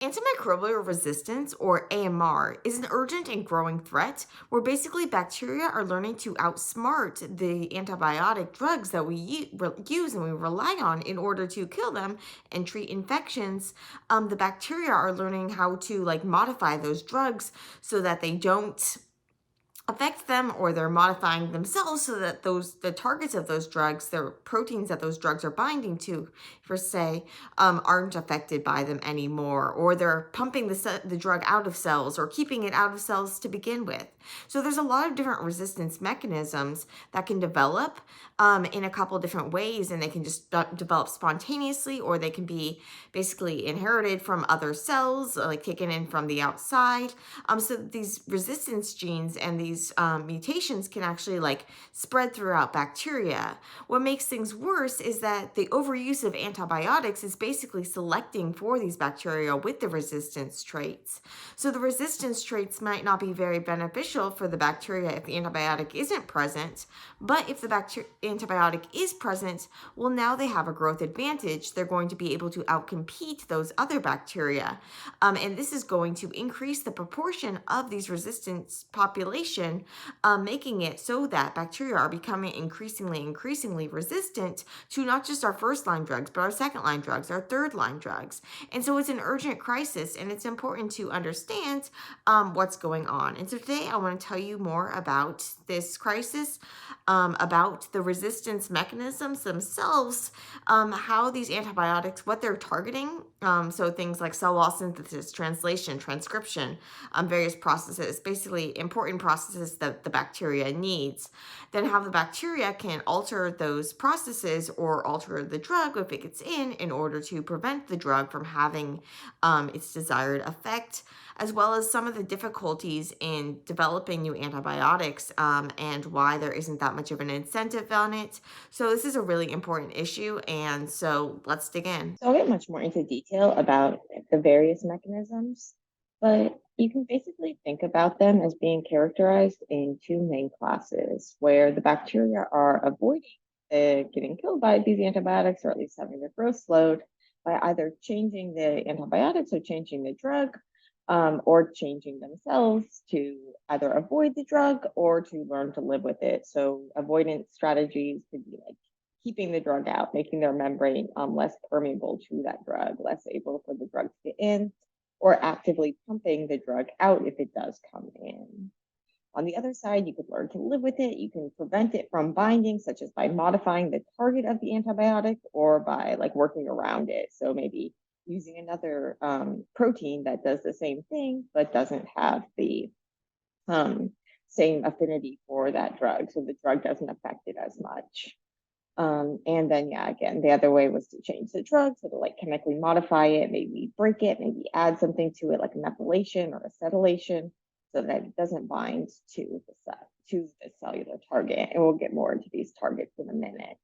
Antimicrobial resistance, or AMR, is an urgent and growing threat where basically bacteria are learning to outsmart the antibiotic drugs that we use and we rely on in order to kill them and treat infections. The bacteria are learning how to modify those drugs so that they don't affect them, or they're modifying themselves so that the targets of those drugs, their proteins that those drugs are binding to per se, aren't affected by them anymore, or they're pumping the drug out of cells or keeping it out of cells to begin with. So there's a lot of different resistance mechanisms that can develop in a couple different ways, and they can just develop spontaneously, or they can be basically inherited from other cells, like taken in from the outside. So these resistance genes and these mutations can actually spread throughout bacteria. What makes things worse is that the overuse of antibiotics is basically selecting for these bacteria with the resistance traits. So the resistance traits might not be very beneficial for the bacteria if the antibiotic isn't present, but if the antibiotic is present, well, now they have a growth advantage. They're going to be able to outcompete those other bacteria. And this is going to increase the proportion of these resistance population, making it so that bacteria are becoming increasingly resistant to not just our first line drugs, but our second line drugs, our third line drugs. And so it's an urgent crisis, and it's important to understand what's going on. And so today I want to tell you more about this crisis, about the resistance mechanisms themselves, how these antibiotics, what they're targeting. So things like cell wall synthesis, translation, transcription, various processes, basically important processes that the bacteria needs. Then how the bacteria can alter those processes or alter the drug if it gets in order to prevent the drug from having its desired effect, as well as some of the difficulties in developing new antibiotics, and why there isn't that much of an incentive on it. So this is a really important issue, and so let's dig in. So I'll get much more into detail about the various mechanisms, but you can basically think about them as being characterized in two main classes, where the bacteria are avoiding getting killed by these antibiotics, or at least having their growth slowed by either changing the antibiotics or changing the drug, or changing themselves to either avoid the drug or to learn to live with it. So avoidance strategies could be like keeping the drug out, making their membrane less permeable to that drug, less able for the drug to get in, or actively pumping the drug out if it does come in. On the other side, you could learn to live with it. You can prevent it from binding, such as by modifying the target of the antibiotic or by working around it. So maybe using another protein that does the same thing but doesn't have the um, same affinity for that drug, so the drug doesn't affect it as much. And then, yeah, again, the other way was to change the drug, so to chemically modify it, maybe break it, maybe add something to it like a methylation or acetylation, so that it doesn't bind to the cellular target. And we'll get more into these targets in a minute.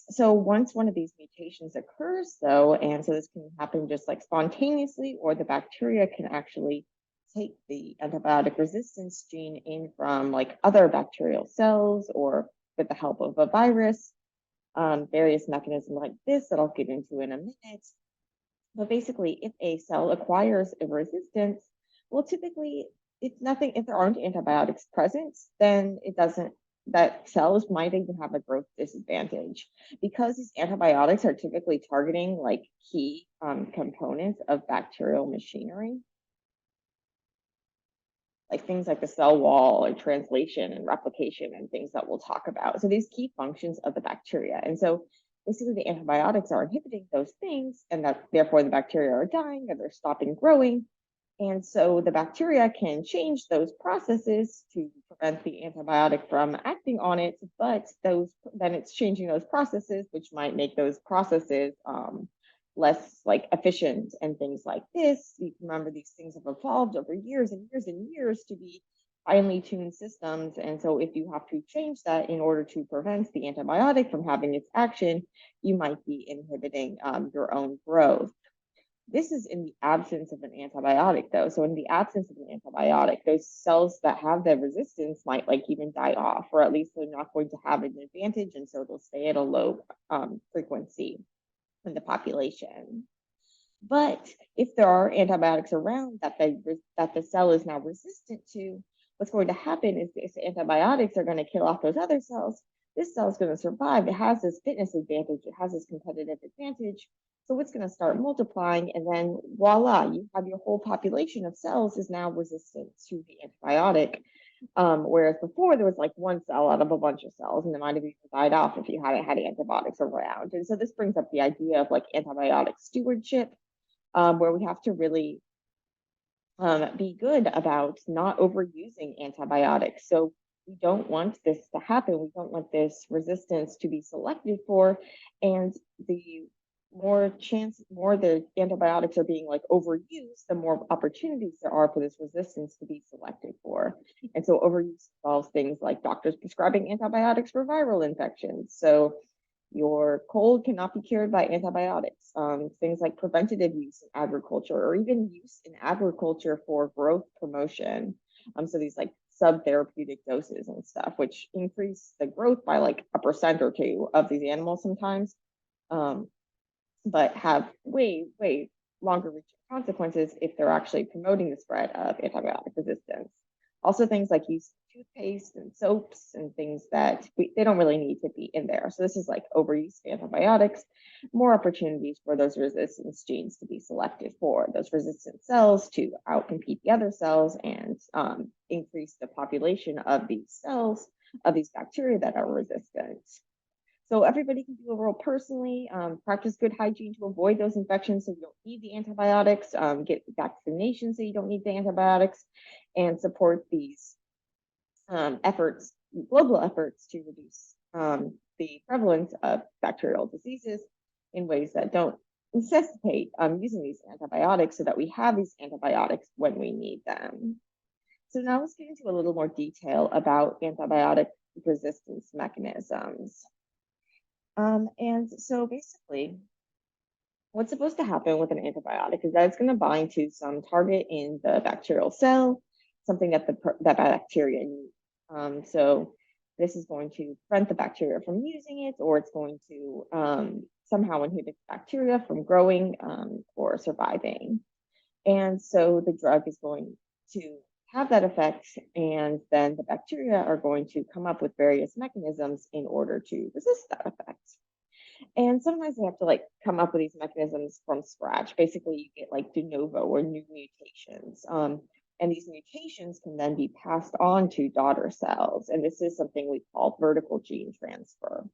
So once one of these mutations occurs, though, and so this can happen just spontaneously, or the bacteria can actually take the antibiotic resistance gene in from other bacterial cells or with the help of a virus, various mechanisms like this that I'll get into in a minute. But basically, if a cell acquires a resistance, well, typically it's nothing. If there aren't antibiotics present, then it doesn't. That cells might even have a growth disadvantage because these antibiotics are typically targeting key components of bacterial machinery, like things like the cell wall or translation and replication and things that we'll talk about. So these key functions of the bacteria. And so basically the antibiotics are inhibiting those things, and that therefore the bacteria are dying or they're stopping growing. And so the bacteria can change those processes to prevent the antibiotic from acting on it, but those then it's changing those processes, which might make those processes less efficient and things like this. You can remember these things have evolved over years and years and years to be finely tuned systems. And so if you have to change that in order to prevent the antibiotic from having its action, you might be inhibiting your own growth. This is in the absence of an antibiotic, though. So in the absence of an antibiotic, those cells that have the resistance might even die off, or at least they're not going to have an advantage, and so they'll stay at a low frequency in the population. But if there are antibiotics around that the cell is now resistant to, what's going to happen is these antibiotics are going to kill off those other cells. This cell is going to survive. It has this fitness advantage. It has this competitive advantage. So it's going to start multiplying, and then voila, you have your whole population of cells is now resistant to the antibiotic. Whereas before there was like one cell out of a bunch of cells, and it might have even died off if you hadn't had antibiotics around. And so this brings up the idea of like antibiotic stewardship, where we have to really be good about not overusing antibiotics. So we don't want this to happen. We don't want this resistance to be selected for. And the more the antibiotics are being like overused, the more opportunities there are for this resistance to be selected for. And so overuse involves things like doctors prescribing antibiotics for viral infections. So your cold cannot be cured by antibiotics. Things like preventative use in agriculture, or even use in agriculture for growth promotion. So these like subtherapeutic doses and stuff, which increase the growth by like 1% or 2% of these animals sometimes, um, but have way longer reaching consequences if they're actually promoting the spread of antibiotic resistance. Also, things like use of toothpaste and soaps and things that they don't really need to be in there. So this is like overuse of antibiotics, more opportunities for those resistance genes to be selected for those resistant cells to outcompete the other cells, and increase the population of these cells, of these bacteria that are resistant. So everybody can do a role personally, practice good hygiene to avoid those infections so you don't need the antibiotics, get vaccinations so you don't need the antibiotics, and support these efforts, global efforts to reduce the prevalence of bacterial diseases in ways that don't necessitate using these antibiotics, so that we have these antibiotics when we need them. So now let's get into a little more detail about antibiotic resistance mechanisms. And so basically, what's supposed to happen with an antibiotic is that it's going to bind to some target in the bacterial cell, something that that bacteria needs. So this is going to prevent the bacteria from using it, or it's going to somehow inhibit the bacteria from growing or surviving. And so the drug is going to have that effect, and then the bacteria are going to come up with various mechanisms in order to resist that effect. And sometimes they have to like come up with these mechanisms from scratch. Basically, you get like de novo or new mutations. And these mutations can then be passed on to daughter cells. And this is something we call vertical gene transfer.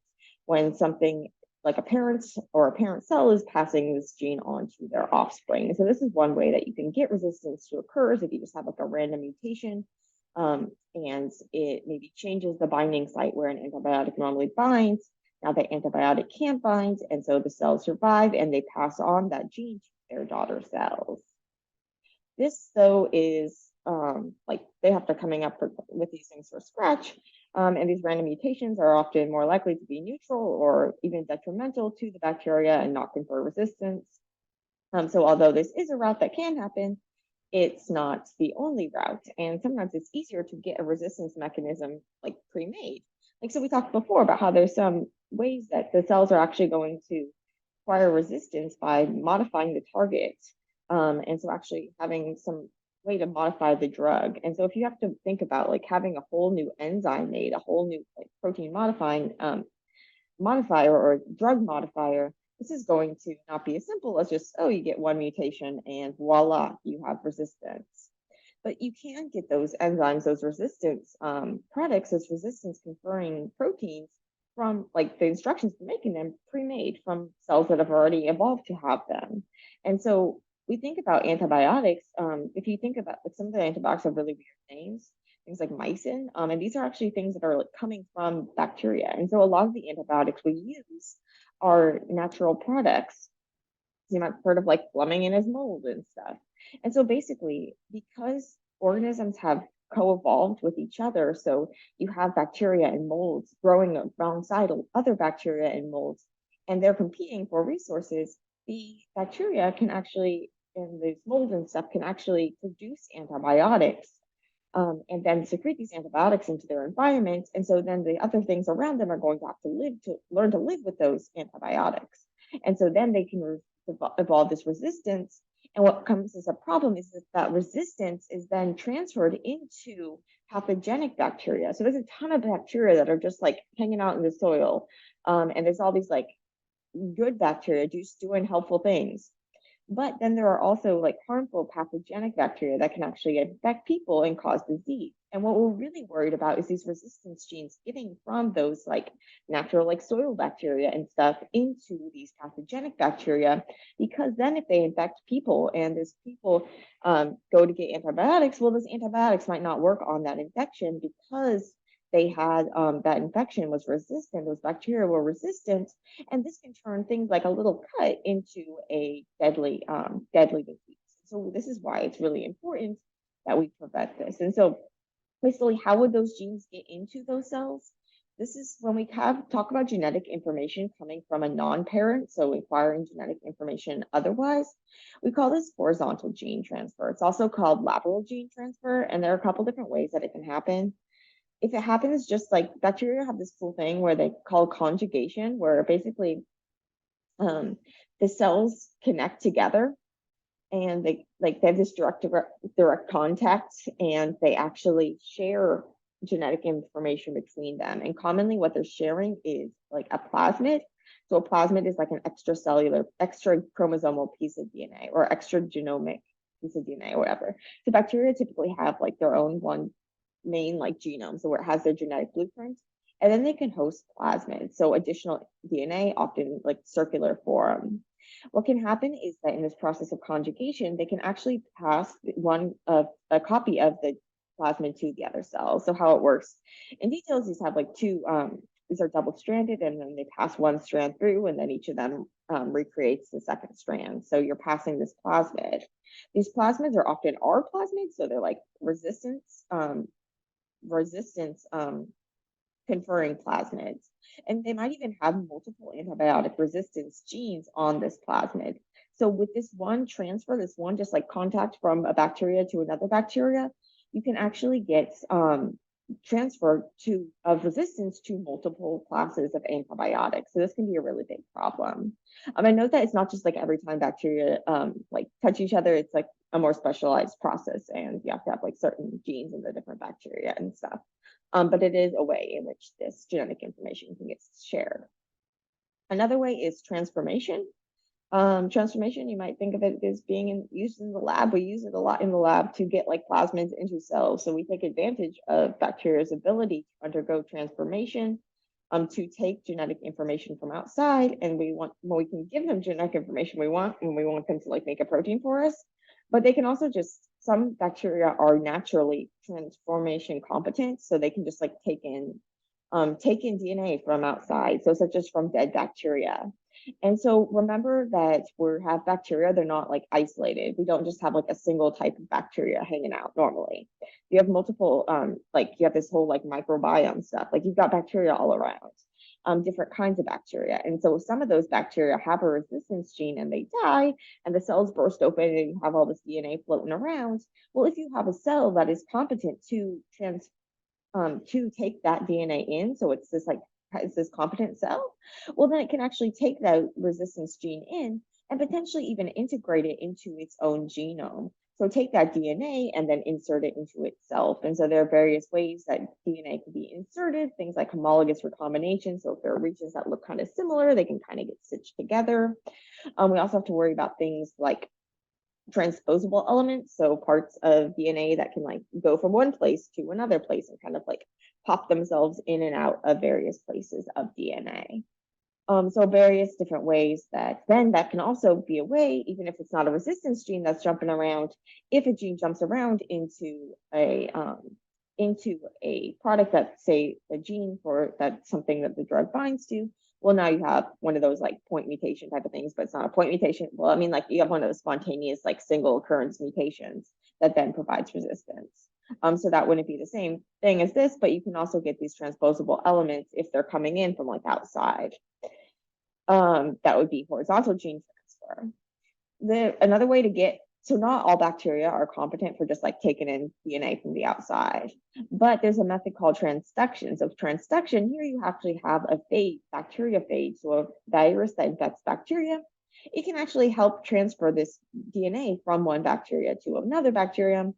When something like a parent cell is passing this gene on to their offspring. So this is one way that you can get resistance to occur, is if you just have like a random mutation, and it maybe changes the binding site where an antibiotic normally binds. Now the antibiotic can't bind, and so the cells survive and they pass on that gene to their daughter cells. This, though, is like they have to coming up with these things from scratch, and these random mutations are often more likely to be neutral or even detrimental to the bacteria and not confer resistance. So although this is a route that can happen, it's not the only route. And sometimes it's easier to get a resistance mechanism like pre-made. Like, so we talked before about how there's some ways that the cells are actually going to acquire resistance by modifying the target. And so actually having some way to modify the drug. And so if you have to think about like having a whole new enzyme made, a whole new like protein modifying modifier or drug modifier, this is going to not be as simple as just, oh, you get one mutation and voila, you have resistance. But you can get those enzymes, those resistance products, those resistance conferring proteins from like the instructions for making them pre-made from cells that have already evolved to have them. And so we think about antibiotics. If you think about like, some of the antibiotics have really weird names, things like mycin, and these are actually things that are like coming from bacteria. And so a lot of the antibiotics we use are natural products. You might have heard of like plumbing in as mold and stuff. And so basically, because organisms have co-evolved with each other, so you have bacteria and molds growing alongside other bacteria and molds, and they're competing for resources, the bacteria can actually, and these molds and stuff can actually produce antibiotics, and then secrete these antibiotics into their environment. And so then the other things around them are going to have to learn to live with those antibiotics. And so then they can evolve this resistance. And what comes as a problem is that resistance is then transferred into pathogenic bacteria. So there's a ton of bacteria that are just like hanging out in the soil. And there's all these like good bacteria just doing helpful things. But then there are also like harmful pathogenic bacteria that can actually infect people and cause disease. And what we're really worried about is these resistance genes getting from those like natural like soil bacteria and stuff into these pathogenic bacteria, because then if they infect people and those people go to get antibiotics, well, those antibiotics might not work on that infection because they had that infection was resistant, those bacteria were resistant, and this can turn things like a little cut into a deadly disease. So this is why it's really important that we prevent this. And so basically, how would those genes get into those cells? This is when we talk about genetic information coming from a non-parent, so acquiring genetic information otherwise. We call this horizontal gene transfer. It's also called lateral gene transfer, and there are a couple different ways that it can happen. If it happens, just like bacteria have this cool thing where they call conjugation, where basically the cells connect together and they have this direct contact, and they actually share genetic information between them. And commonly what they're sharing is like a plasmid. So a plasmid is like an extra chromosomal piece of DNA or extra genomic piece of DNA or whatever. So bacteria typically have like their own one main like genome, so where it has their genetic blueprint, and then they can host plasmids, so additional DNA, often like circular form. What can happen is that in this process of conjugation, they can actually pass a copy of the plasmid to the other cell. So how it works in details, these have like these are double stranded, and then they pass one strand through, and then each of them recreates the second strand. So you're passing this plasmid. These plasmids are often R plasmids, so they're like resistance conferring plasmids. And they might even have multiple antibiotic resistance genes on this plasmid. So with this one transfer, this one just like contact from a bacteria to another bacteria, you can actually get transfer of resistance to multiple classes of antibiotics. So this can be a really big problem. I know that it's not just like every time bacteria like touch each other, it's like a more specialized process, and you have to have like certain genes in the different bacteria and stuff. But it is a way in which this genetic information can get shared. Another way is transformation. Transformation, you might think of it as being used in the lab. We use it a lot in the lab to get like plasmids into cells. So we take advantage of bacteria's ability to undergo transformation, to take genetic information from outside, and we can give them genetic information we want when we want them to like make a protein for us. But they can also some bacteria are naturally transformation competent, so they can just like take in DNA from outside, so such as from dead bacteria. And so remember that we have bacteria, they're not like isolated. We don't just have like a single type of bacteria hanging out normally. You have multiple, like you have this whole like microbiome stuff, like you've got bacteria all around, different kinds of bacteria. And so some of those bacteria have a resistance gene and they die, and the cells burst open and you have all this DNA floating around. Well, if you have a cell that is competent to take that DNA in, so it's this competent cell, well, then it can actually take that resistance gene in and potentially even integrate it into its own genome. So take that DNA and then insert it into itself. And so there are various ways that DNA can be inserted, things like homologous recombination. So if there are regions that look kind of similar, they can kind of get stitched together. We also have to worry about things like transposable elements, so parts of DNA that can like go from one place to another place and kind of like pop themselves in and out of various places of DNA. So various different ways that can also be a way, even if it's not a resistance gene that's jumping around, if a gene jumps around into a product that, say, a gene for that's something that the drug binds to, well, now you have one of those like point mutation type of things, but it's not a point mutation. Well, I mean, like you have one of those spontaneous like single occurrence mutations that then provides resistance. So that wouldn't be the same thing as this, but you can also get these transposable elements if they're coming in from like outside. That would be horizontal gene transfer. Another way to get, so not all bacteria are competent for just like taking in DNA from the outside, but there's a method called transduction. So transduction, here you actually have a phage, bacteriophage, so a virus that infects bacteria, it can actually help transfer this DNA from one bacteria to another bacterium.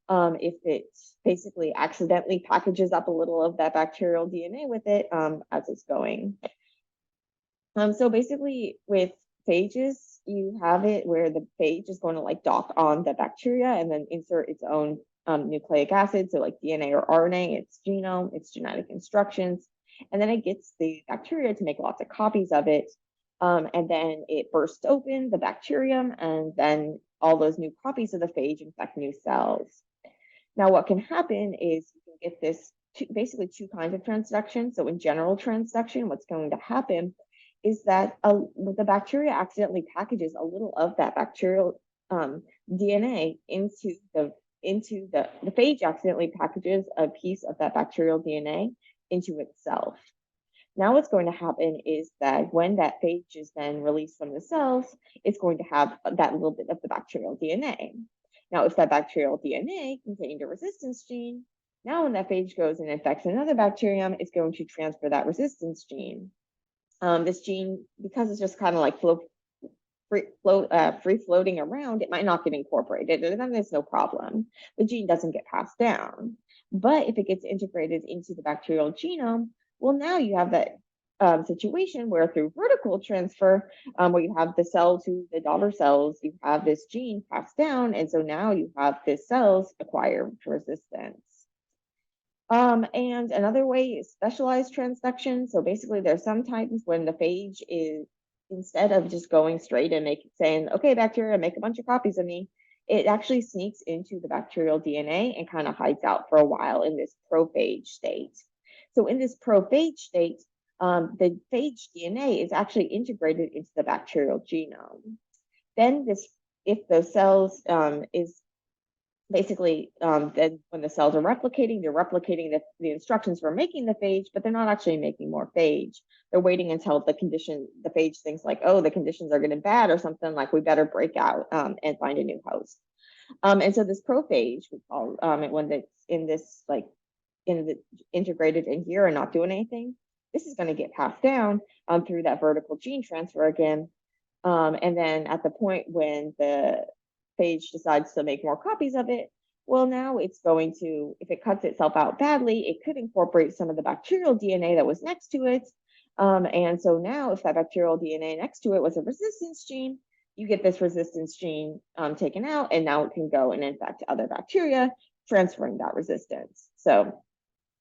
If it basically accidentally packages up a little of that bacterial DNA with it as it's going. So basically with phages, you have it where the phage is going to like dock on the bacteria and then insert its own nucleic acid, so like DNA or RNA, its genome, its genetic instructions, and then it gets the bacteria to make lots of copies of it, and then it bursts open the bacterium, and then all those new copies of the phage infect new cells. Now, what can happen is you can get this basically two kinds of transduction. So in general transduction, what's going to happen is that the bacteria accidentally packages a little of that bacterial DNA the phage accidentally packages a piece of that bacterial DNA into itself. Now what's going to happen is that when that phage is then released from the cells, it's going to have that little bit of the bacterial DNA. Now, if that bacterial DNA contained a resistance gene, now when that phage goes and infects another bacterium, it's going to transfer that resistance gene. This gene, because it's just kind of like free floating around, it might not get incorporated, and then there's no problem. The gene doesn't get passed down. But if it gets integrated into the bacterial genome, well, now you have that situation where through vertical transfer, where you have the cell to the daughter cells, you have this gene passed down, and so now you have the cells acquire resistance. And another way is specialized transduction. So basically, there's sometimes when the phage is, instead of just going straight and saying, okay, bacteria, make a bunch of copies of me, it actually sneaks into the bacterial DNA and kind of hides out for a while in this prophage state. So in this prophage state, the phage DNA is actually integrated into the bacterial genome. Then if the cells is basically then when the cells are replicating, they're replicating the instructions for making the phage, but they're not actually making more phage. They're waiting until the phage thinks like, oh, the conditions are getting bad or something, like we better break out and find a new host. And so this prophage, we call when it's in this like integrated in here and not doing anything, this is going to get passed down through that vertical gene transfer again. And then at the point when the phage decides to make more copies of it, well, now it's going to, if it cuts itself out badly, it could incorporate some of the bacterial DNA that was next to it. And so now if that bacterial DNA next to it was a resistance gene, you get this resistance gene taken out, and now it can go and infect other bacteria, transferring that resistance. So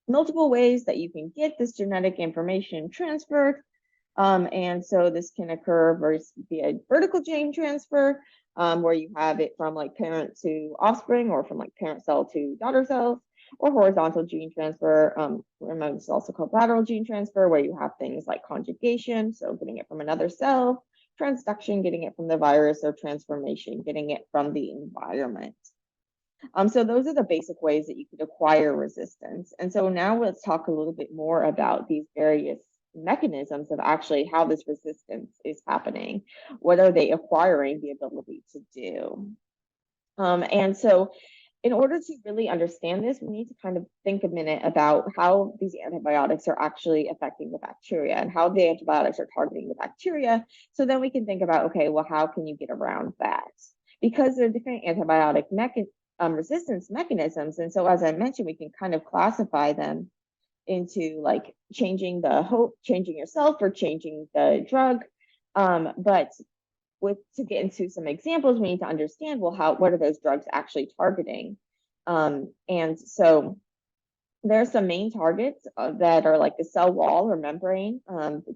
multiple ways that you can get this genetic information transferred. And so this can occur via vertical gene transfer, where you have it from like parent to offspring, or from like parent cell to daughter cells, or horizontal gene transfer. It's also called lateral gene transfer, where you have things like conjugation, so getting it from another cell, transduction, getting it from the virus, or transformation, getting it from the environment. So those are the basic ways that you could acquire resistance. And so now let's talk a little bit more about these various mechanisms of actually how this resistance is happening. What are they acquiring the ability to do? And so in order to really understand this, we need to kind of think a minute about how these antibiotics are actually affecting the bacteria and how the antibiotics are targeting the bacteria. So then we can think about, okay, well, how can you get around that? Because there are different antibiotic resistance mechanisms. And so as I mentioned, we can kind of classify them into like changing yourself or changing the drug. But to get into some examples, we need to understand, well, what are those drugs actually targeting? And so there are some main targets that are like the cell wall or membrane,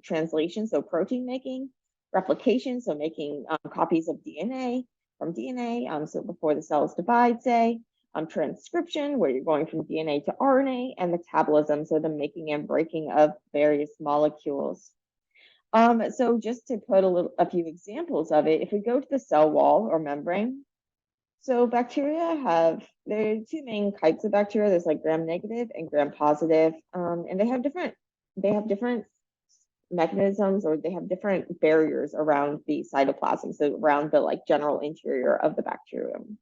translation, so protein making, replication, so making copies of DNA from DNA, so before the cells divide, say, transcription, where you're going from DNA to RNA, and metabolism, so the making and breaking of various molecules. So just to put a few examples of it, if we go to the cell wall or membrane, so bacteria there are two main types of bacteria. There's like gram-negative and gram-positive, and they have different mechanisms, or they have different barriers around the cytoplasm, so around the like general interior of the bacterium.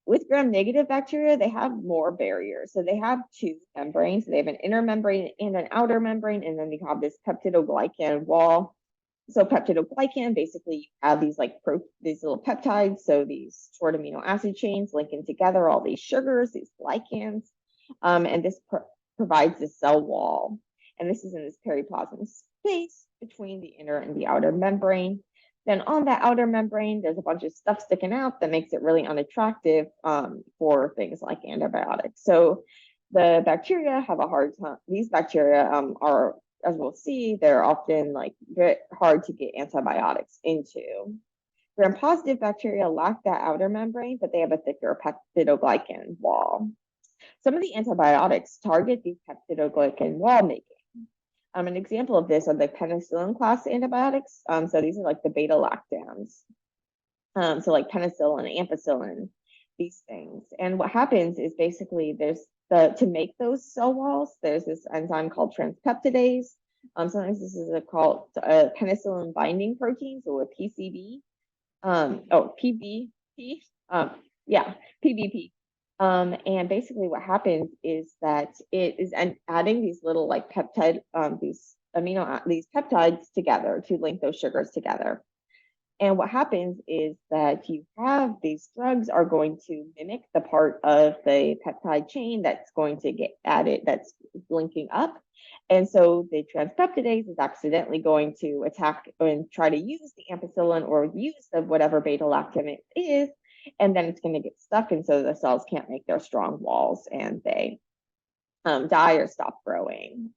With gram-negative bacteria, they have more barriers. So they have two membranes. They have an inner membrane and an outer membrane, and then they have this peptidoglycan wall. So peptidoglycan, basically you have these these little peptides, so these short amino acid chains linking together all these sugars, these glycans, and this provides the cell wall. And this is in this periplasm space between the inner and the outer membrane. Then on that outer membrane, there's a bunch of stuff sticking out that makes it really unattractive for things like antibiotics. So the bacteria have a hard time. These bacteria are, as we'll see, they're often very hard to get antibiotics into. Gram-positive bacteria lack that outer membrane, but they have a thicker peptidoglycan wall. Some of the antibiotics target the peptidoglycan wall making. An example of this are the penicillin class antibiotics. So these are like the betalactams. So like penicillin, ampicillin, these things. And what happens is basically to make those cell walls, there's this enzyme called transpeptidase. Sometimes this is called penicillin binding protein, so a PCB. PBP. Yeah, PBP. And basically what happens is that it is adding these little peptide, these peptides together to link those sugars together. And what happens is that you have these drugs are going to mimic the part of the peptide chain that's going to get added, that's linking up. And so the transpeptidase is accidentally going to attack and try to use the ampicillin or use of whatever beta-lactam it is, and then it's going to get stuck. And so the cells can't make their strong walls and they die or stop growing.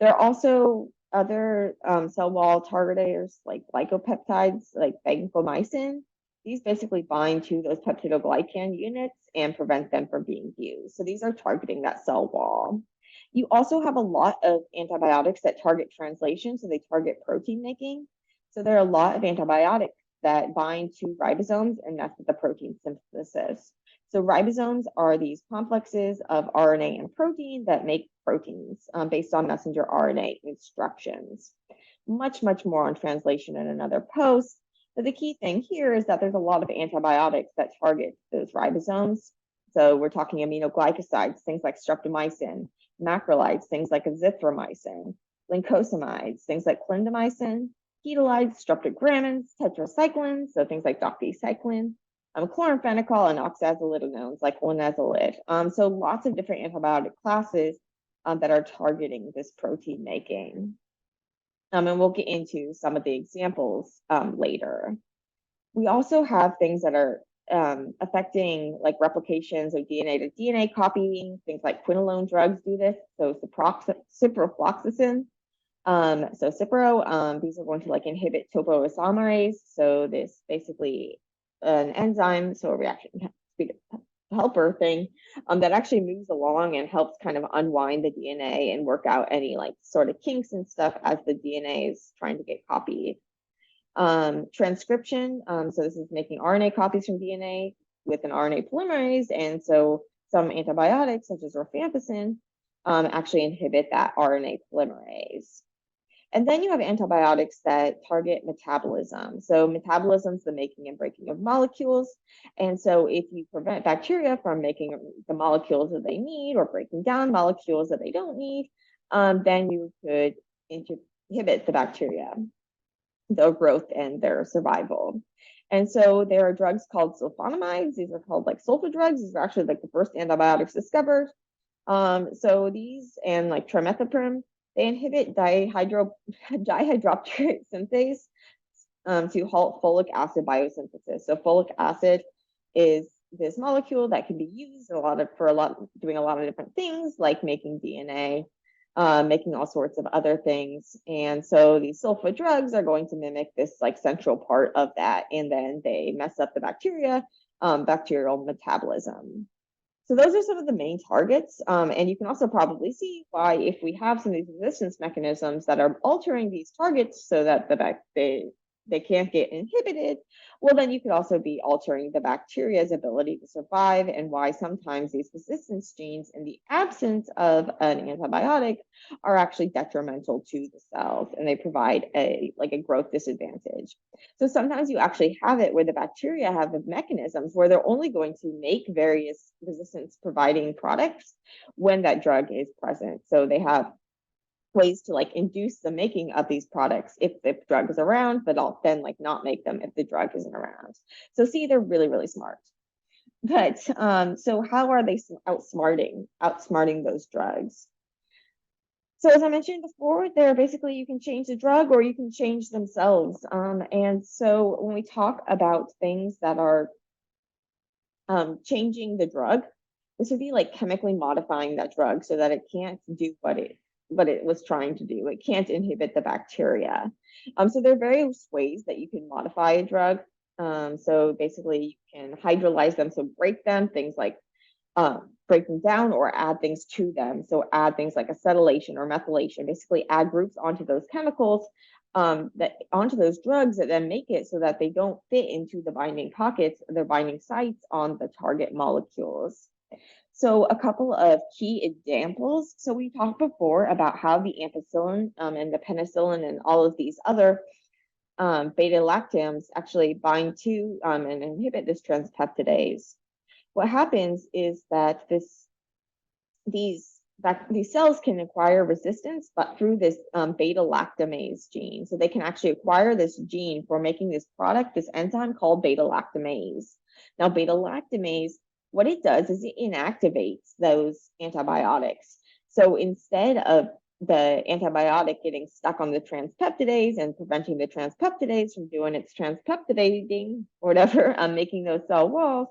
There are also other cell wall targeters like glycopeptides, like vancomycin. These basically bind to those peptidoglycan units and prevent them from being used. So these are targeting that cell wall. You also have a lot of antibiotics that target translation, so they target protein making. So there are a lot of antibiotics that bind to ribosomes and mess with the protein synthesis. So ribosomes are these complexes of RNA and protein that make proteins based on messenger RNA instructions. Much more on translation in another post. But the key thing here is that there's a lot of antibiotics that target those ribosomes. So we're talking aminoglycosides, things like streptomycin, macrolides, things like azithromycin, lincosamides, things like clindamycin, ketolides, streptogramins, tetracyclines, so things like doxycycline, chloramphenicol, and oxazolidinones like linezolid. So lots of different antibiotic classes that are targeting this protein making. And we'll get into some of the examples later. We also have things that are affecting replications of DNA to DNA copying. Things like quinolone drugs do this. So ciprofloxacin. So Cipro, these are going to inhibit topoisomerase. So this basically an enzyme, so a reaction speed helper thing that actually moves along and helps kind of unwind the DNA and work out any sort of kinks and stuff as the DNA is trying to get copied. Transcription, so this is making RNA copies from DNA with an RNA polymerase, and so some antibiotics such as rifampicin actually inhibit that RNA polymerase. And then you have antibiotics that target metabolism. So metabolism is the making and breaking of molecules. And so if you prevent bacteria from making the molecules that they need or breaking down molecules that they don't need, then you could inhibit the bacteria, their growth and their survival. And so there are drugs called sulfonamides. These are called sulfa drugs. These are actually the first antibiotics discovered. So these and trimethoprim, they inhibit dihydroxyapatite synthase to halt folic acid biosynthesis. So folic acid is this molecule that can be used doing a lot of different things, like making DNA, making all sorts of other things. And so these sulfa drugs are going to mimic this central part of that, and then they mess up the bacterial metabolism. So those are some of the main targets. And you can also probably see why, if we have some of these resistance mechanisms that are altering these targets so that they can't get inhibited, well, then you could also be altering the bacteria's ability to survive, and why sometimes these resistance genes in the absence of an antibiotic are actually detrimental to the cells, and they provide a growth disadvantage. So sometimes you actually have it where the bacteria have mechanisms where they're only going to make various resistance providing products when that drug is present. So they have ways to like induce the making of these products if the drug is around, but I'll then like not make them if the drug isn't around. So see, they're really, really smart. But so how are they outsmarting those drugs? So as I mentioned before, they're basically you can change the drug or you can change themselves. And so when we talk about things that are changing the drug, this would be like chemically modifying that drug so that it can't do what it was trying to do. It can't inhibit the bacteria. So there are various ways that you can modify a drug. So basically, you can hydrolyze them, so break them, things like break them down or add things to them. So add things like acetylation or methylation, basically add groups onto those chemicals, that onto those drugs that then make it so that they don't fit into the binding pockets, their binding sites on the target molecules. So a couple of key examples. So we talked before about how the ampicillin and the penicillin and all of these other beta-lactams actually bind to and inhibit this transpeptidase. What happens is that these cells can acquire resistance, but through this beta-lactamase gene. So they can actually acquire this gene for making this product, this enzyme called beta-lactamase. Now, beta-lactamase, what it does is it inactivates those antibiotics. So instead of the antibiotic getting stuck on the transpeptidase and preventing the transpeptidase from doing its transpeptidating or whatever, making those cell walls,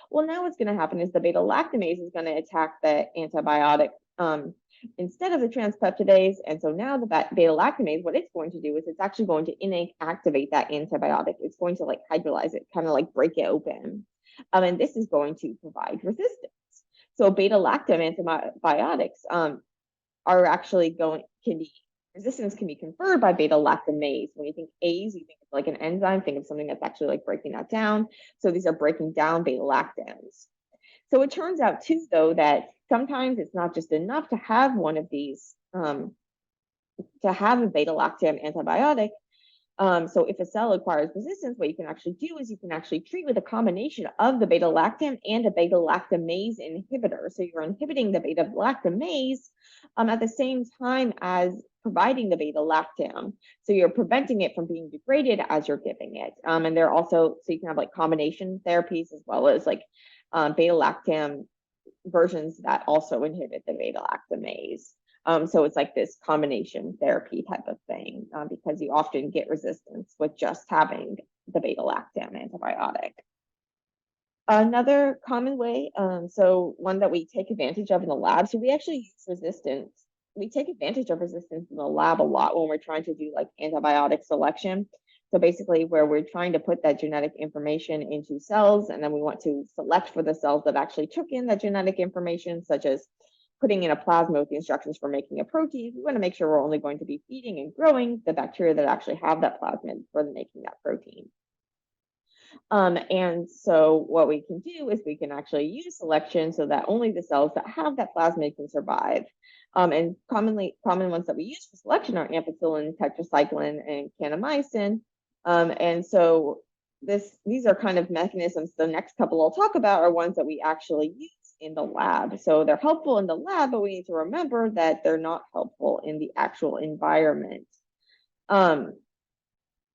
well, now what's going to happen is the beta-lactamase is going to attack the antibiotic instead of the transpeptidase. And so now the beta-lactamase, what it's going to do is it's actually going to inactivate that antibiotic. It's going to like hydrolyze it, kind of like break it open. And this is going to provide resistance. So beta-lactam antibiotics are actually resistance can be conferred by beta-lactamase. When you think A's, you think of like an enzyme, think of something that's actually like breaking that down. So these are breaking down beta-lactams. So it turns out too, though, that sometimes it's not just enough to have one of these, to have a beta-lactam antibiotic. So if a cell acquires resistance, what you can actually do is you can actually treat with a combination of the beta-lactam and a beta-lactamase inhibitor. So you're inhibiting the beta-lactamase at the same time as providing the beta-lactam. So you're preventing it from being degraded as you're giving it. And they're also, so you can have like combination therapies as well as like beta-lactam versions that also inhibit the beta-lactamase. So it's like this combination therapy type of thing because you often get resistance with just having the beta-lactam antibiotic. Another common way, so one that we take advantage of in the lab, so we actually use resistance. We take advantage of resistance in the lab a lot when we're trying to do like antibiotic selection. So basically where we're trying to put that genetic information into cells, and then we want to select for the cells that actually took in that genetic information, such as putting in a plasma with the instructions for making a protein. We want to make sure we're only going to be feeding and growing the bacteria that actually have that plasmid for making that protein. And so what we can do is we can actually use selection so that only the cells that have that plasmid can survive. And common ones that we use for selection are ampicillin, tetracycline, and canomycin. And so these are kind of mechanisms. The next couple I'll talk about are ones that we actually use in the lab. So they're helpful in the lab, but we need to remember that they're not helpful in the actual environment.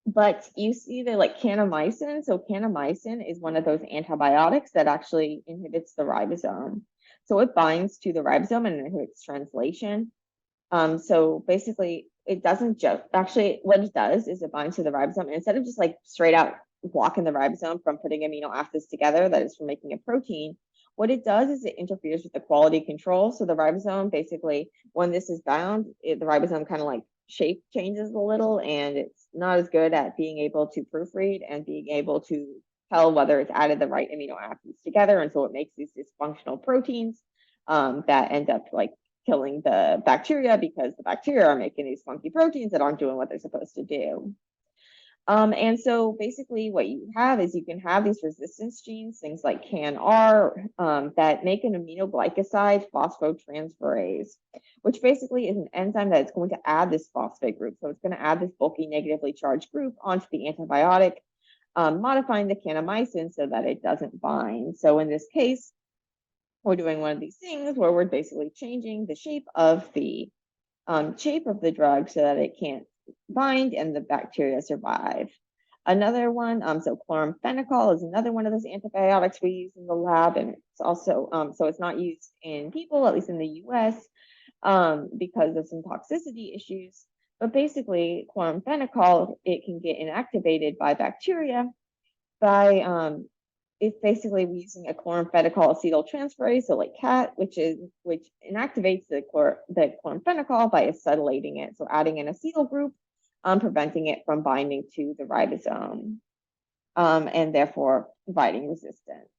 But you see that like canomycin. So canomycin is one of those antibiotics that actually inhibits the ribosome. So it binds to the ribosome and inhibits translation. So basically it doesn't just, actually what it does is it binds to the ribosome, and instead of just like straight out blocking the ribosome from putting amino acids together, that is from making a protein, what it does is it interferes with the quality control. So the ribosome, basically, when this is bound, the ribosome kind of like shape changes a little, and it's not as good at being able to proofread and being able to tell whether it's added the right amino acids together. And so it makes these dysfunctional proteins that end up like killing the bacteria because the bacteria are making these funky proteins that aren't doing what they're supposed to do. And so basically what you have is you can have these resistance genes, things like CAN-R, that make an aminoglycoside phosphotransferase, which basically is an enzyme that is going to add this phosphate group. So it's going to add this bulky negatively charged group onto the antibiotic, modifying the canomycin so that it doesn't bind. So in this case, we're doing one of these things where we're basically changing the shape of the shape of the drug so that it can't bind and the bacteria survive. Another one, so chloramphenicol is another one of those antibiotics we use in the lab, and it's also, so it's not used in people, at least in the US, because of some toxicity issues. But basically, chloramphenicol, it can get inactivated by bacteria by it's basically using a chloramphenicol acetyltransferase, so like CAT, which inactivates the chloramphenicol by acetylating it, so adding an acetyl group, preventing it from binding to the ribosome, and therefore providing resistance.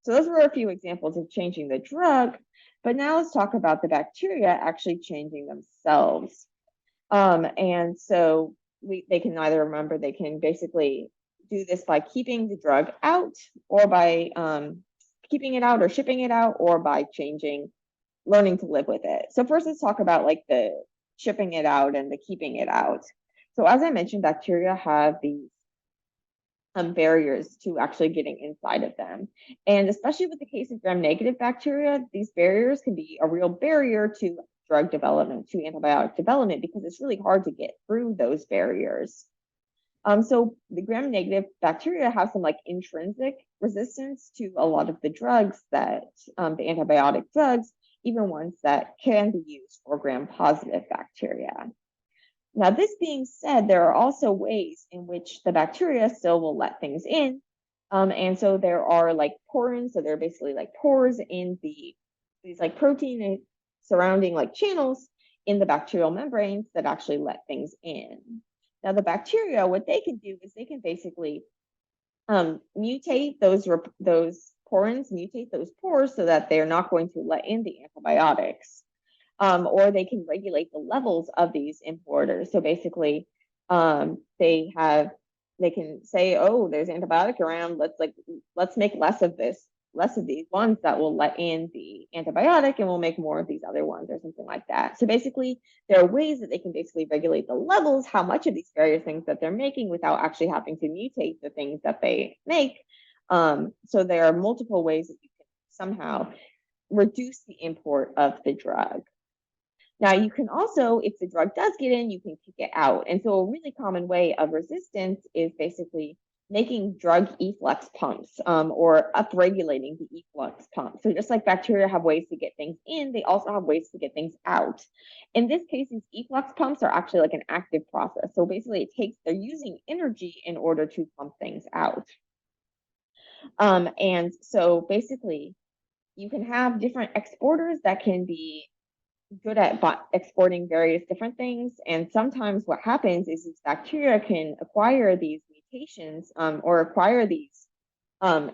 So those were a few examples of changing the drug, but now let's talk about the bacteria actually changing themselves. And so they can either, remember, they can basically do this by keeping the drug out, or by keeping it out or shipping it out, or by learning to live with it. So first, let's talk about like the shipping it out and the keeping it out. So as I mentioned, bacteria have these barriers to actually getting inside of them. And especially with the case of gram-negative bacteria, these barriers can be a real barrier to drug development, to antibiotic development, because it's really hard to get through those barriers. So the gram-negative bacteria have some like intrinsic resistance to a lot of the drugs that, the antibiotic drugs, even ones that can be used for gram-positive bacteria. Now, this being said, there are also ways in which the bacteria still will let things in. And so there are like porins, so they're basically like pores in these like protein surrounding like channels in the bacterial membranes that actually let things in. Now, the bacteria, what they can do is they can basically mutate those porins, mutate those pores so that they're not going to let in the antibiotics. Or they can regulate the levels of these importers. So basically, they can say, oh, there's antibiotic around. Let's make less of these ones that will let in the antibiotic, and we'll make more of these other ones, or something like that. So basically, there are ways that they can basically regulate the levels, how much of these various things that they're making, without actually having to mutate the things that they make. So there are multiple ways that you can somehow reduce the import of the drug. Now, you can also, if the drug does get in, you can kick it out. And so a really common way of resistance is basically making drug efflux pumps, or upregulating the efflux pump. So just like bacteria have ways to get things in, they also have ways to get things out. In this case, these efflux pumps are actually like an active process. So basically they're using energy in order to pump things out. And so basically you can have different exporters that can be good at exporting various different things. And sometimes what happens is these bacteria can acquire these mutations, or acquire these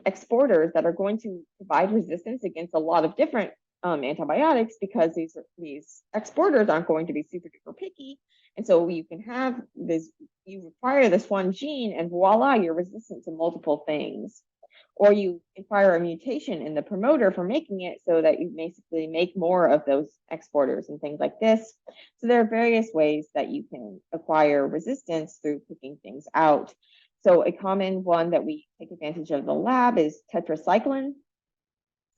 exporters that are going to provide resistance against a lot of different antibiotics, because these exporters aren't going to be super duper picky. And so you can have this, you require this one gene, and voila, you're resistant to multiple things. Or you acquire a mutation in the promoter for making it, so that you basically make more of those exporters and things like this. So there are various ways that you can acquire resistance through picking things out. So a common one that we take advantage of in the lab is tetracycline.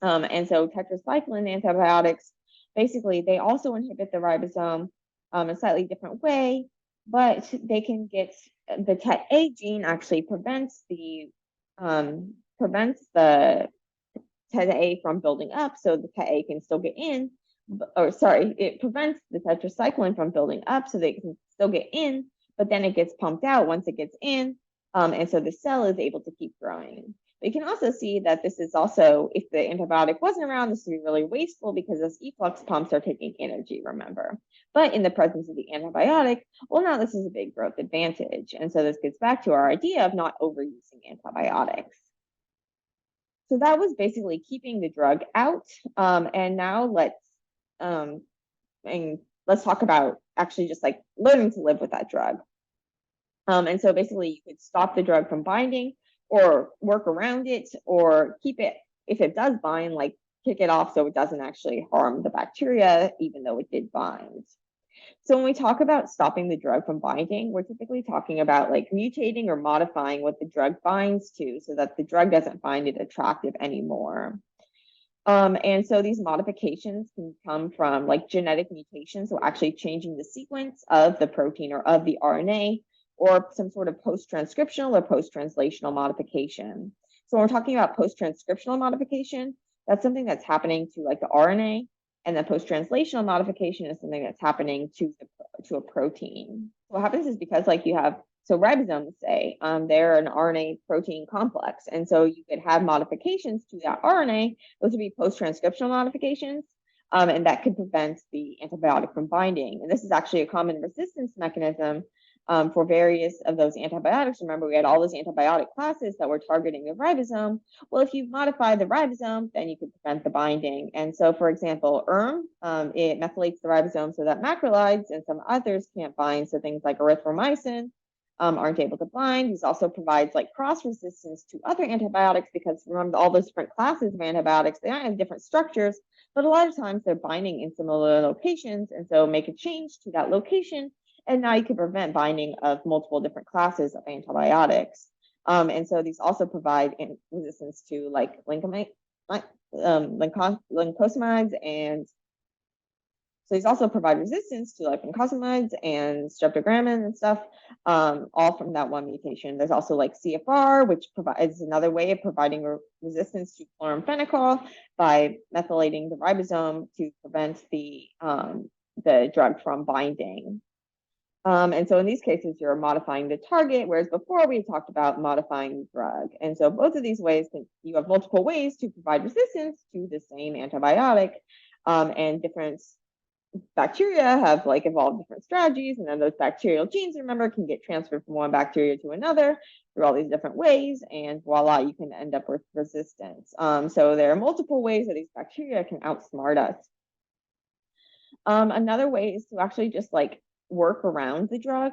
And so tetracycline antibiotics, basically, they also inhibit the ribosome a slightly different way, but they can get the TET-A gene actually prevents the TET-A from building up, so the TET-A can still get in, it prevents the tetracycline from building up so they can still get in, but then it gets pumped out once it gets in, and so the cell is able to keep growing. But you can also see that this is also, if the antibiotic wasn't around, this would be really wasteful, because those efflux pumps are taking energy, remember. But in the presence of the antibiotic, well, now this is a big growth advantage. And so this gets back to our idea of not overusing antibiotics. So that was basically keeping the drug out. And now let's talk about actually just like learning to live with that drug. And so basically you could stop the drug from binding, or work around it, or keep it, if it does bind, like kick it off so it doesn't actually harm the bacteria, even though it did bind. So when we talk about stopping the drug from binding, we're typically talking about like mutating or modifying what the drug binds to, so that the drug doesn't find it attractive anymore. And so these modifications can come from like genetic mutations, so actually changing the sequence of the protein or of the RNA, or some sort of post-transcriptional or post-translational modification. So when we're talking about post-transcriptional modification, that's something that's happening to like the RNA, and the post-translational modification is something that's happening to a protein. So what happens is, because like you have, so ribosomes, say, they're an RNA protein complex, and so you could have modifications to that RNA. Those would be post-transcriptional modifications, and that could prevent the antibiotic from binding. And this is actually a common resistance mechanism for various of those antibiotics. Remember, we had all those antibiotic classes that were targeting the ribosome. Well, if you modify the ribosome, then you could prevent the binding. And so, for example, it methylates the ribosome so that macrolides and some others can't bind. So things like erythromycin aren't able to bind. This also provides like cross resistance to other antibiotics, because remember, all those different classes of antibiotics, they might have different structures, but a lot of times they're binding in similar locations. And so make a change to that location, and now you can prevent binding of multiple different classes of antibiotics. And so these also provide resistance to like lincosamides, and so these also provide resistance to like lincosamides and streptogrammin and stuff, all from that one mutation. There's also like CFR, which provides another way of providing resistance to chloramphenicol by methylating the ribosome to prevent the drug from binding. And so in these cases, you're modifying the target, whereas before we talked about modifying the drug. And so both of these ways, you have multiple ways to provide resistance to the same antibiotic, and different bacteria have like evolved different strategies, and then those bacterial genes, remember, can get transferred from one bacteria to another through all these different ways, and voila, you can end up with resistance. So there are multiple ways that these bacteria can outsmart us. Another way is to actually just like work around the drug.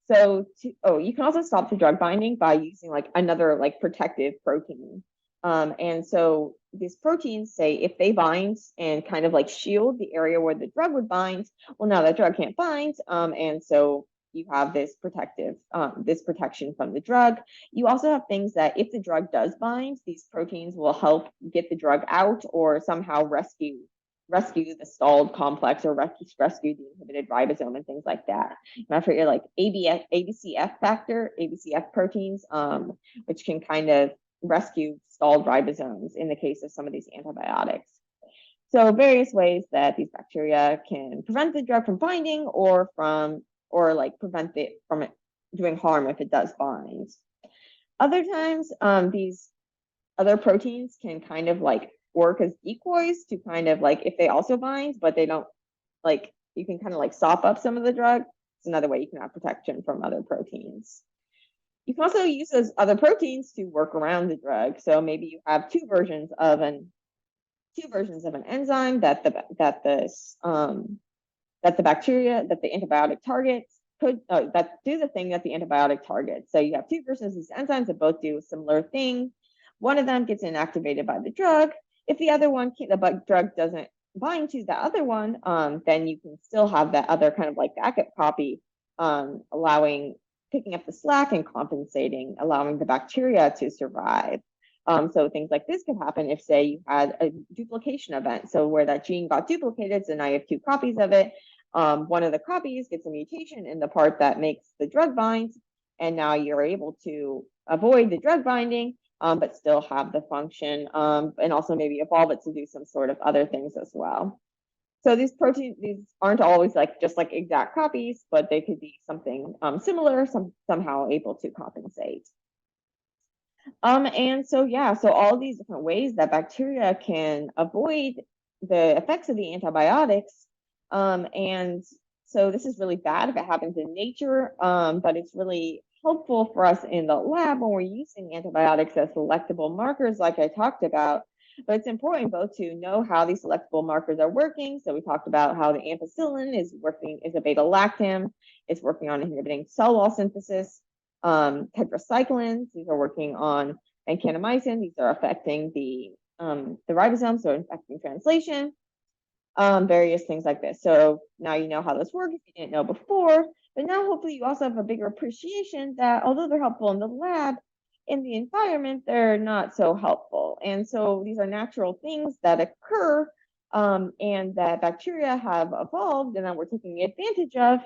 So you can also stop the drug binding by using like another like protective protein. And so these proteins, say, if they bind and kind of like shield the area where the drug would bind, well, now that drug can't bind. And so you have this this protection from the drug. You also have things that if the drug does bind, these proteins will help get the drug out, or somehow rescue the stalled complex, or rescue the inhibited ribosome and things like that. Now, for your like ABCF proteins, which can kind of rescue stalled ribosomes in the case of some of these antibiotics. So various ways that these bacteria can prevent the drug from binding, or like prevent it from doing harm if it does bind. Other times, these other proteins can kind of like work as decoys to kind of like, if they also bind, but they don't, like, you can kind of like sop up some of the drug. It's another way you can have protection from other proteins. You can also use those other proteins to work around the drug. So maybe you have two versions of an enzyme that the bacteria that the antibiotic targets that do the thing that the antibiotic targets. So you have two versions of these enzymes that both do a similar thing. One of them gets inactivated by the drug. If the other one, the drug doesn't bind to the other one, then you can still have that other kind of like backup copy, picking up the slack and compensating, allowing the bacteria to survive. So things like this could happen if, say, you had a duplication event. So where that gene got duplicated, so now you have two copies of it. One of the copies gets a mutation in the part that makes the drug bind, and now you're able to avoid the drug binding, but still have the function, and also maybe evolve it to do some sort of other things as well. So these aren't always like just like exact copies, but they could be something similar, somehow able to compensate. And so, yeah, so all these different ways that bacteria can avoid the effects of the antibiotics. And so this is really bad if it happens in nature, but it's really helpful for us in the lab when we're using antibiotics as selectable markers, like I talked about. But it's important both to know how these selectable markers are working. So we talked about how the ampicillin is a beta-lactam. It's working on inhibiting cell wall synthesis. Tetracyclines, these are working on, and canomycin, these are affecting the ribosome, so affecting translation, various things like this. So now you know how those work if you didn't know before, but now hopefully you also have a bigger appreciation that although they're helpful in the lab, in the environment, they're not so helpful. And so these are natural things that occur, and that bacteria have evolved and that we're taking advantage of,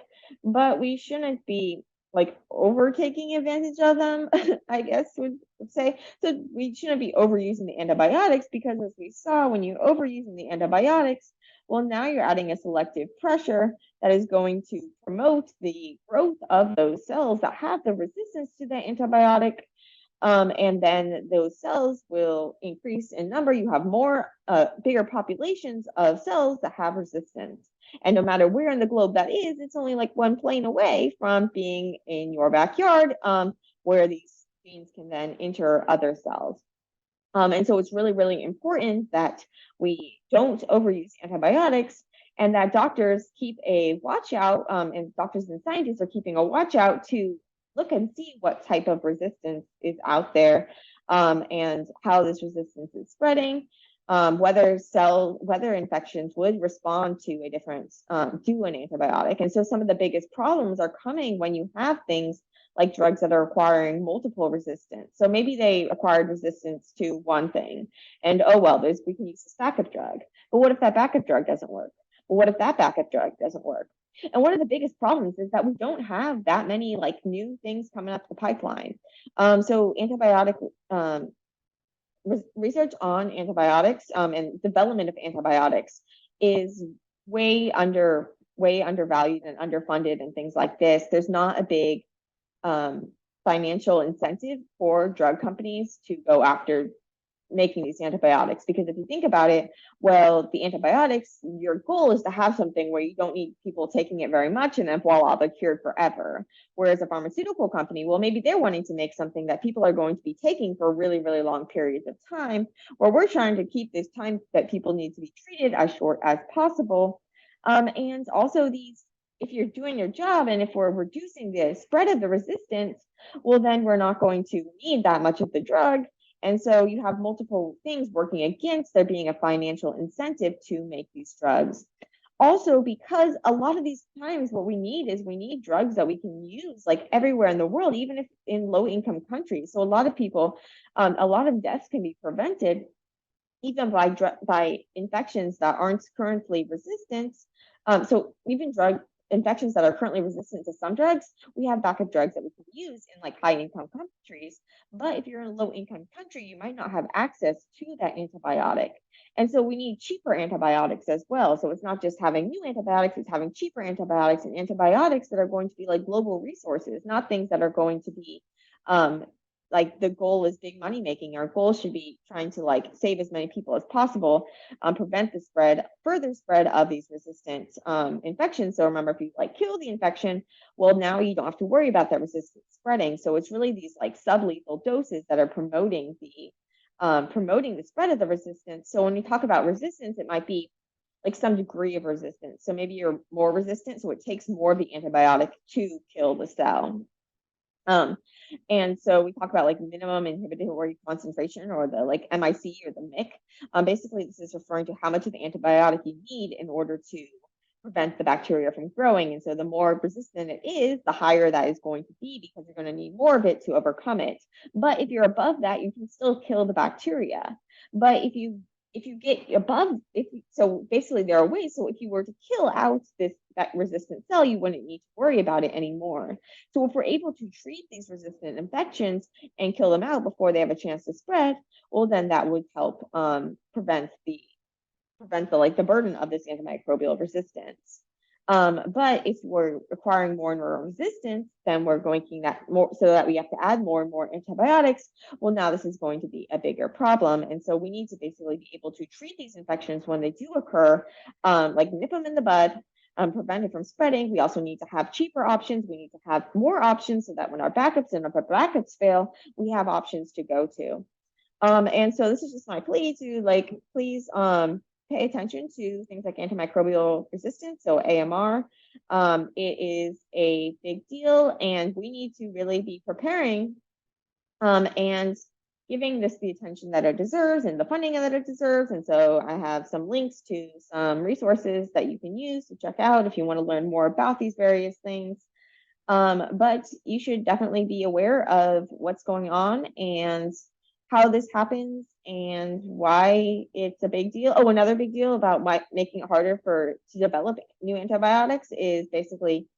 but we shouldn't be like over taking advantage of them, I guess would say. So we shouldn't be overusing the antibiotics because, as we saw, when you overusing the antibiotics, well, now you're adding a selective pressure that is going to promote the growth of those cells that have the resistance to the antibiotic. And then those cells will increase in number. You have more, bigger populations of cells that have resistance. And no matter where in the globe that is, it's only like one plane away from being in your backyard, where these genes can then enter other cells. And so it's really, really important that we don't overuse antibiotics and that doctors keep a watch out, and doctors and scientists are keeping a watch out to look and see what type of resistance is out there, and how this resistance is spreading, whether infections would respond to a different, to an antibiotic. And so some of the biggest problems are coming when you have things like drugs that are acquiring multiple resistance. So maybe they acquired resistance to one thing, and oh well, we can use this backup drug. But what if that backup drug doesn't work? Well, what if that backup drug doesn't work? And one of the biggest problems is that we don't have that many like new things coming up the pipeline. So antibiotic, research on antibiotics, and development of antibiotics is way undervalued and underfunded and things like this. There's not a big, um, financial incentive for drug companies to go after making these antibiotics, because if you think about it, well, the antibiotics, your goal is to have something where you don't need people taking it very much and then voila, they're cured forever. Whereas a pharmaceutical company, well, maybe they're wanting to make something that people are going to be taking for really, really long periods of time, where we're trying to keep this time that people need to be treated as short as possible. And also these, if you're doing your job and if we're reducing the spread of the resistance, well, then we're not going to need that much of the drug. And so you have multiple things working against there being a financial incentive to make these drugs. Also, because a lot of these times what we need drugs that we can use like everywhere in the world, even if in low income countries. So a lot of people, a lot of deaths can be prevented even by infections that aren't currently resistant. So even drug infections that are currently resistant to some drugs, we have backup drugs that we can use in like high income countries. But if you're in a low income country, you might not have access to that antibiotic. And so we need cheaper antibiotics as well. So it's not just having new antibiotics, it's having cheaper antibiotics and antibiotics that are going to be like global resources, not things that are going to be, um, like the goal is big money making. Our goal should be trying to like save as many people as possible, prevent the further spread of these resistant, infections. So remember, if you like kill the infection, well, now you don't have to worry about that resistance spreading. So it's really these like sublethal doses that are promoting the spread of the resistance. So when you talk about resistance, it might be like some degree of resistance. So maybe you're more resistant, so it takes more of the antibiotic to kill the cell. Um, and so we talk about like minimum inhibitory concentration, or the like MIC or the MIC. Basically, this is referring to how much of the antibiotic you need in order to prevent the bacteria from growing. And so the more resistant it is, the higher that is going to be, because you're going to need more of it to overcome it. But if you're above that, you can still kill the bacteria. But if you get above, so basically there are ways. So if you were to kill out that resistant cell, you wouldn't need to worry about it anymore. So if we're able to treat these resistant infections and kill them out before they have a chance to spread, well, then that would help, prevent the like the burden of this antimicrobial resistance. But if we're requiring more and more resistance, then we're going to that more, so that we have to add more and more antibiotics. Well, now this is going to be a bigger problem. And so we need to basically be able to treat these infections when they do occur, like nip them in the bud, prevent it from spreading. We also need to have cheaper options. We need to have more options so that when our backups and our backups fail, we have options to go to. And so this is just my plea to like, please, pay attention to things like antimicrobial resistance, so AMR. It is a big deal, and we need to really be preparing, and giving this the attention that it deserves and the funding that it deserves. And so I have some links to some resources that you can use to check out if you want to learn more about these various things. But you should definitely be aware of what's going on and how this happens and why it's a big deal. Oh, another big deal about making it harder to develop new antibiotics is basically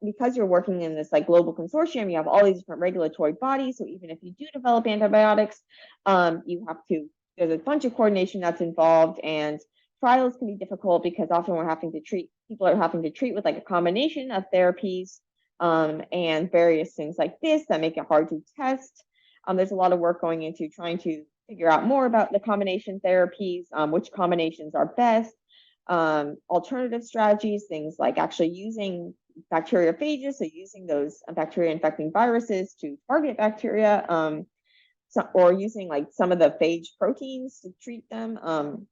because you're working in this like global consortium, you have all these different regulatory bodies. So even if you do develop antibiotics, you have to there's a bunch of coordination that's involved, and trials can be difficult because often people are having to treat with like a combination of therapies, and various things like this that make it hard to test. There's a lot of work going into trying to figure out more about the combination therapies, which combinations are best, alternative strategies, things like actually using bacteriophages, so using those bacteria infecting viruses to target bacteria, or using like some of the phage proteins to treat them,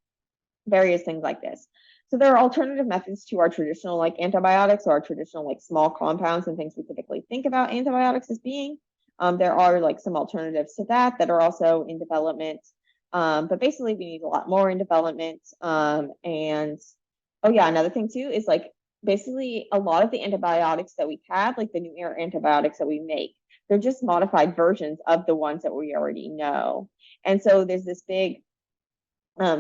various things like this. So there are alternative methods to our traditional like antibiotics or our traditional like small compounds and things we typically think about antibiotics as being. There are like some alternatives to that are also in development. But basically we need a lot more in development. And oh yeah, another thing too is like basically a lot of the antibiotics that we have, like the new era antibiotics that we make, they're just modified versions of the ones that we already know. And so there's this big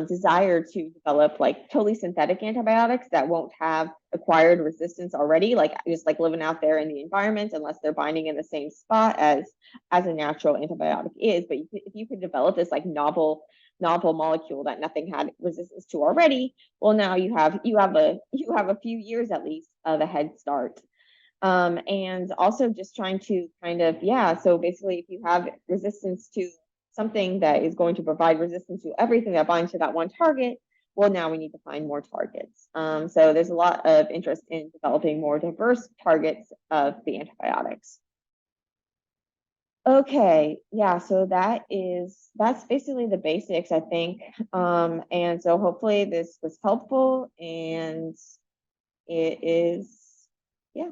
desire to develop like totally synthetic antibiotics that won't have acquired resistance already, like just like living out there in the environment, unless they're binding in the same spot as a natural antibiotic is. But if you could develop this like novel molecule that nothing had resistance to already, well, now you have a few years at least of a head start. And also just trying to kind of, yeah, so basically if you have resistance to something that is going to provide resistance to everything that binds to that one target, well, now we need to find more targets. So there's a lot of interest in developing more diverse targets of the antibiotics. Okay, yeah, so that's basically the basics, I think. And so hopefully this was helpful, and it is, yeah.